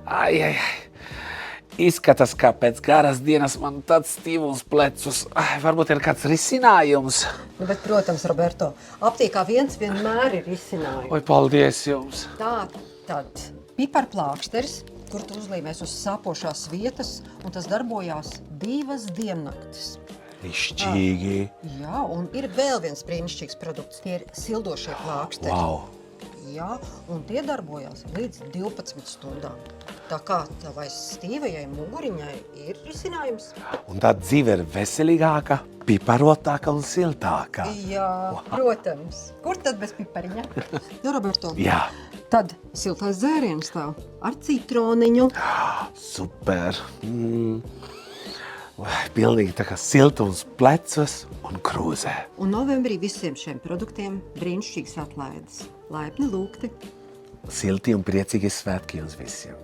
Ai. Izskatās, kā pēc garas dienas man tāds stīvums plecus. Varbūt ir kāds risinājums. Nu, bet, protams, Roberto, aptiekā vienmēr ir risinājums. Oi, paldies jums. Tad piparplāksteris, kur tu uzlīmēs uz sāpošās vietas, un tas darbojās 2 diennaktis. Rišķīgi. Jā, un ir vēl viens brīnišķīgs produkts. Tie ir sildošie plāksteri. Wow. Jā, un tie darbojās līdz 12 stundām. Tā kā tavai stīvajai muguriņai ir risinājums. Un tā dzīve ir veselīgāka, piparotāka un siltāka. Jā, protams. Kur tad bez pipariņa? Nu, Roberto. Jā. Tad siltais dzēriens tev ar citroniņu. Super. Pilnīgi tā kā siltums plecus un krūzē. Un novembrī visiem šiem produktiem brīnišķīgas atlaides. Laipni lūgti. Silti un priecīgi svētki jums visiem.